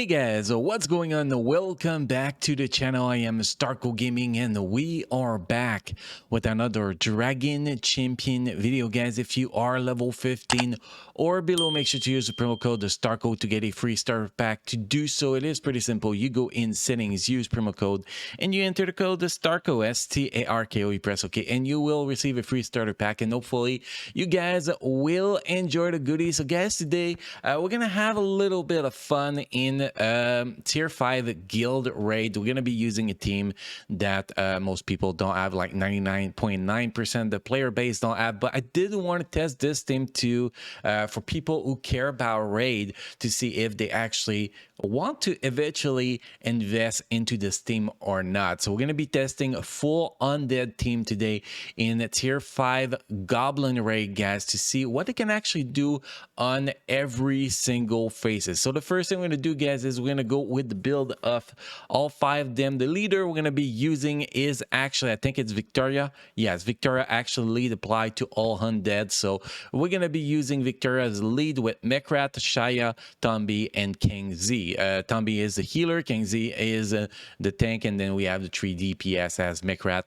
Hey guys, what's going on? Welcome back to the channel. I am Starco Gaming and we are back with another Dragon Champion video. Guys, if you are level 15 or below, make sure to use the promo code Starco to get a free starter pack. To do so, it is pretty simple. You go in settings, use promo code, and you enter the code Starco, S-T-A-R-K-O, you press OK, and you will receive a free starter pack, and hopefully you guys will enjoy the goodies. So guys, today we're gonna have a little bit of fun in tier 5 guild raid. We're gonna be using a team that most people don't have, like 99.9% the player base don't have, but I did want to test this team to for people who care about raid, to see if they actually want to eventually invest into this team or not. So we're going to be testing a full undead team today in a tier 5 goblin raid, guys, to see what they can actually do on every single phases. So the first thing we're going to do, guys, is we're going to go with the build of all 5 of them. The leader we're going to be using is actually, I think it's Victoria. Yes, Victoria actually lead applied to all undead. So we're going to be using Victoria as lead with Mekrat, Shaya, Tombi, and King Z. Tombi is the healer, King Z is the tank, and then we have the 3 DPS as Mekrat,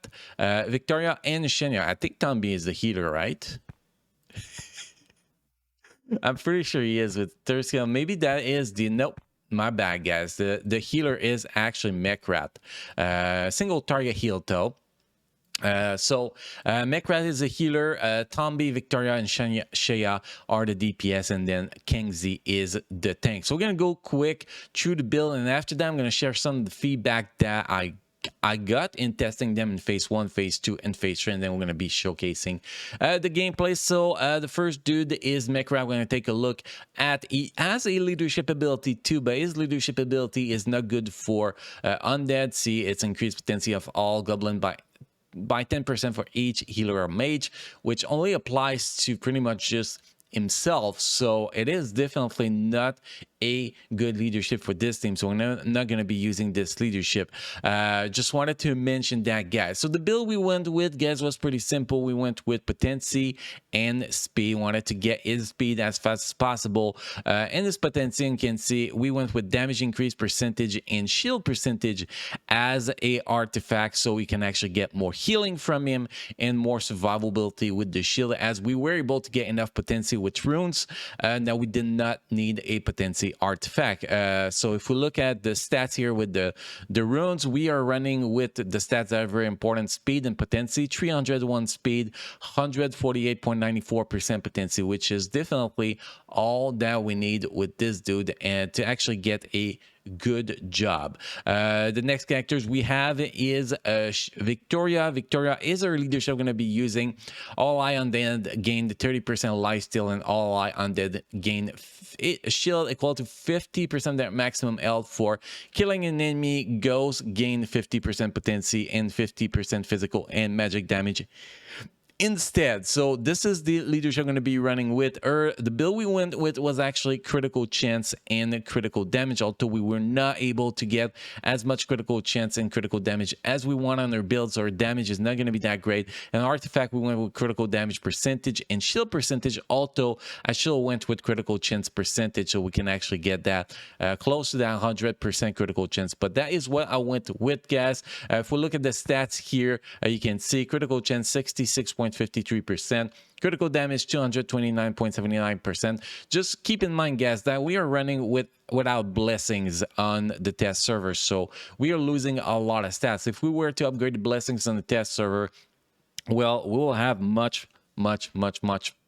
Victoria, and Shenya. I think Tombi is the healer, right? I'm pretty sure he is with third skill. Maybe that is the... Nope. My bad, guys. The healer is actually Mekrat. Single target heal, though. Mekrat is a healer, Tombi, Victoria, and Shaya are the DPS, and then King Z is the tank. So we're gonna go quick through the build, and after that I'm gonna share some of the feedback that I got in testing them in phase 1, phase 2, and phase 3, and then we're going to be showcasing the gameplay. So the first dude is Mekrat. We're going to take a look at, he has a leadership ability too, but his leadership ability is not good for undead. See, it's increased potency of all goblin by 10% for each healer or mage, which only applies to pretty much just himself. So it is definitely not a good leadership for this team, so we're not going to be using this leadership. Just wanted to mention that, guys. So the build we went with, guys, was pretty simple. We went with potency and speed. Wanted to get his speed as fast as possible. And this potency, you can see we went with damage increase percentage and shield percentage as a artifact, so we can actually get more healing from him and more survivability with the shield, as we were able to get enough potency with runes. Now we did not need a potency artifact. So if we look at the stats here with the runes, we are running with the stats that are very important: speed and potency. 301 speed, 148.94% potency, which is definitely all that we need with this dude and to actually get a good job. The next characters we have is Victoria. Victoria is our leadership. We're going to be using all eye undead gain 30% lifesteal, and all eye undead gain shield equal to 50% of their maximum health for killing an enemy. Ghost gain 50% potency and 50% physical and magic damage instead. So this is the leadership I'm going to be running with. The build we went with was actually critical chance and critical damage, although we were not able to get as much critical chance and critical damage as we want on our builds. Our damage is not going to be that great. And artifact, we went with critical damage percentage and shield percentage, although I still went with critical chance percentage, so we can actually get that close to that 100% critical chance. But that is what I went with, guys. If we look at the stats here, you can see critical chance 66.53%, critical damage 229.79%. Just keep in mind, guys, that we are running without blessings on the test server, so we are losing a lot of stats. If we were to upgrade the blessings on the test server, well, we will have much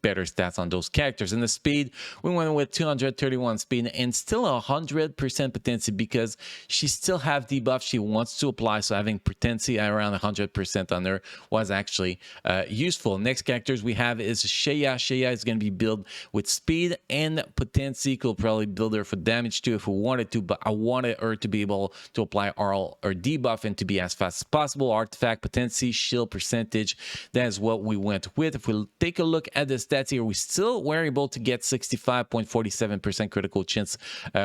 better stats on those characters. And the speed, we went with 231 speed and still 100% potency, because she still have debuff she wants to apply, so having potency around 100% on her was actually useful. Next characters we have is Shaya. Shaya is going to be built with speed and potency. Could probably build her for damage too if we wanted to, but I wanted her to be able to apply all or debuff and to be as fast as possible. Artifact, potency, shield percentage, that is what we went with. If we take a look at the stats, stats here, we still were able to get 65.47% critical chance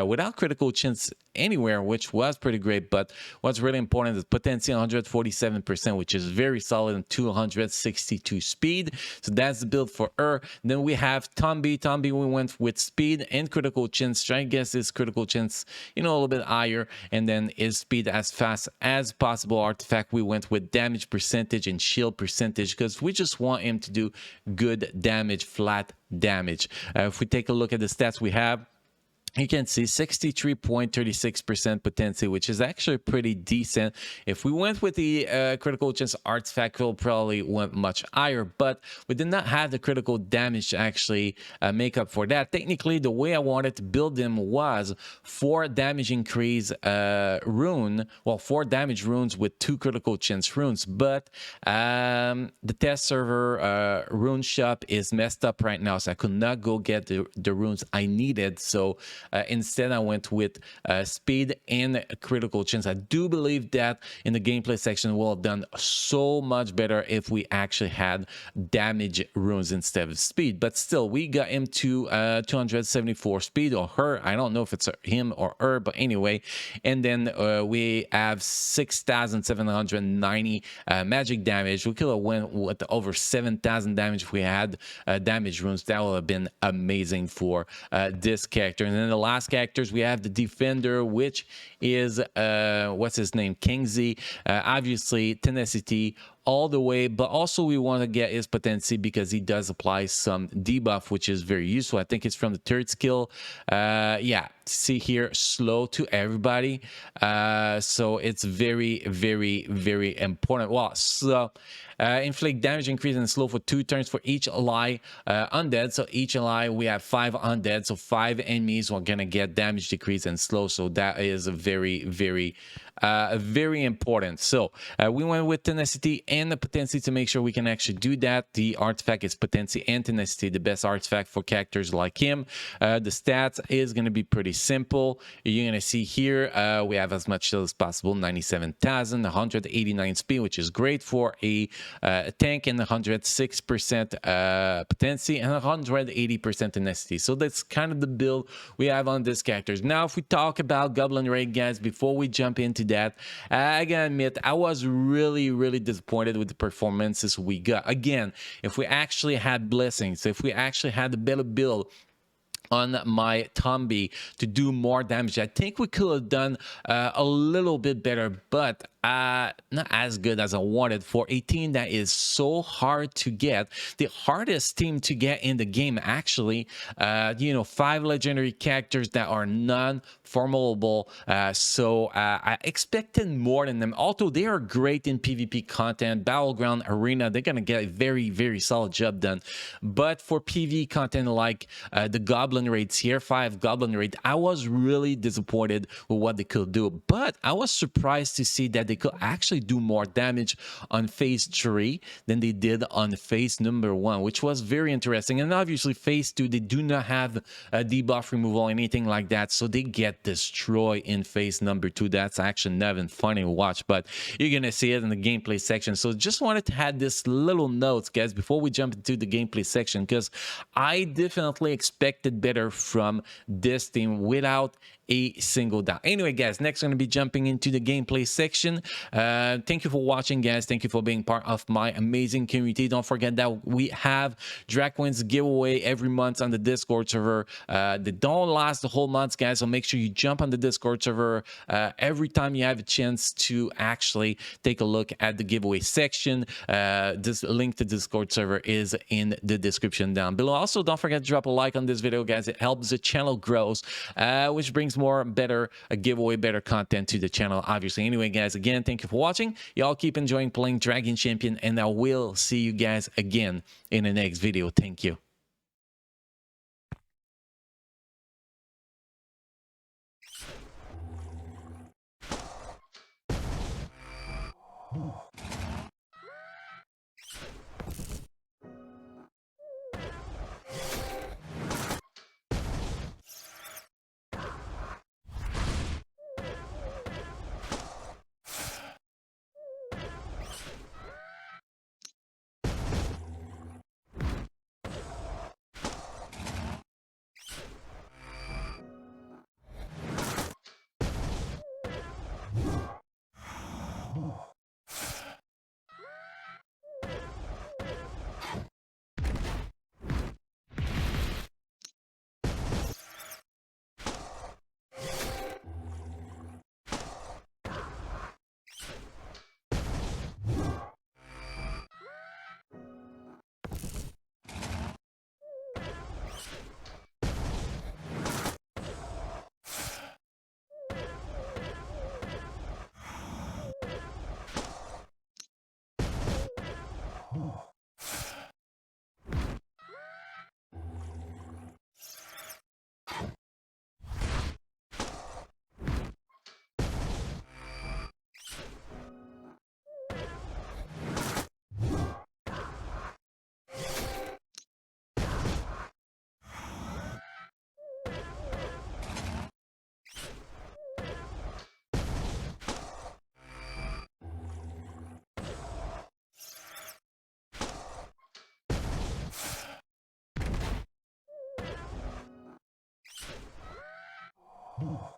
without critical chance anywhere, which was pretty great. But what's really important is potency 147%, which is very solid, and 262 speed. So that's the build for her. Then we have Tombi. Tombi, we went with speed and critical chance. Try and guess his critical chance, a little bit higher, and then his speed as fast as possible. Artifact, we went with damage percentage and shield percentage because we just want him to do good damage, flat damage. If we take a look at the stats we have, you can see 63.36% potency, which is actually pretty decent. If we went with the critical chance artifact, we'll probably went much higher, but we did not have the critical damage to actually make up for that. Technically, the way I wanted to build them was 4 damage increase rune, well, 4 damage runes with 2 critical chance runes, but the test server rune shop is messed up right now, so I could not go get the runes I needed. So instead, I went with speed and critical chance. I do believe that in the gameplay section, we'll have done so much better if we actually had damage runes instead of speed. But still, we got him to 274 speed, or her. I don't know if it's him or her, but anyway. And then we have 6,790 magic damage. We could have went with over 7,000 damage if we had damage runes. That would have been amazing for this character. And then the last characters, we have the defender, which is what's his name, Kingsley. Obviously tenacity all the way, but also we want to get his potency because he does apply some debuff, which is very useful. I think it's from the 3rd skill. Yeah, see here, slow to everybody. So it's very, very, very important. Well, so inflict damage increase and slow for 2 turns for each ally undead. So each ally, we have 5 undead, so 5 enemies are gonna get damage decrease and slow. So that is a very, very very important. So we went with tenacity and the potency to make sure we can actually do that. The artifact is potency and tenacity, the best artifact for characters like him. The stats is going to be pretty simple. You're going to see here we have as much shield as possible, 97,000, 189 speed, which is great for a tank, and 106% potency and 180% tenacity. So that's kind of the build we have on these characters. Now, if we talk about Goblin Raid, guys, before we jump into that, I gotta admit, I was really disappointed with the performances we got. Again, if we actually had blessings, if we actually had a better build on my Tombi to do more damage, I think we could have done a little bit better, but not as good as I wanted for a team that is so hard to get. The hardest team to get in the game, actually. 5 legendary characters that are non-formable. So I expected more than them. Although they are great in PvP content, Battleground, Arena, they're gonna get a very solid job done. But for PvE content like the Goblin Raids, Tier 5 Goblin Raid, I was really disappointed with what they could do. But I was surprised to see that they could actually do more damage on phase 3 than they did on phase number 1, which was very interesting. And obviously phase 2, they do not have a debuff removal or anything like that, so they get destroyed in phase number 2. That's actually not even funny to watch, but you're gonna see it in the gameplay section. So just wanted to add this little notes, guys, before we jump into the gameplay section, because I definitely expected better from this team without a single doubt. Anyway, guys, next I'm going to be jumping into the gameplay section. Thank you for watching, guys. Thank you for being part of my amazing community. Don't forget that we have Dracwins giveaway every month on the Discord server. They don't last the whole month, guys, so make sure you jump on the Discord server every time you have a chance to actually take a look at the giveaway section. This link to the Discord server is in the description down below. Also, don't forget to drop a like on this video, guys. It helps the channel grows, which brings more better giveaway, better content to the channel, obviously. Anyway, guys, again, thank you for watching. Y'all keep enjoying playing Dragon Champion, and I will see you guys again in the next video. Thank you. Ooh.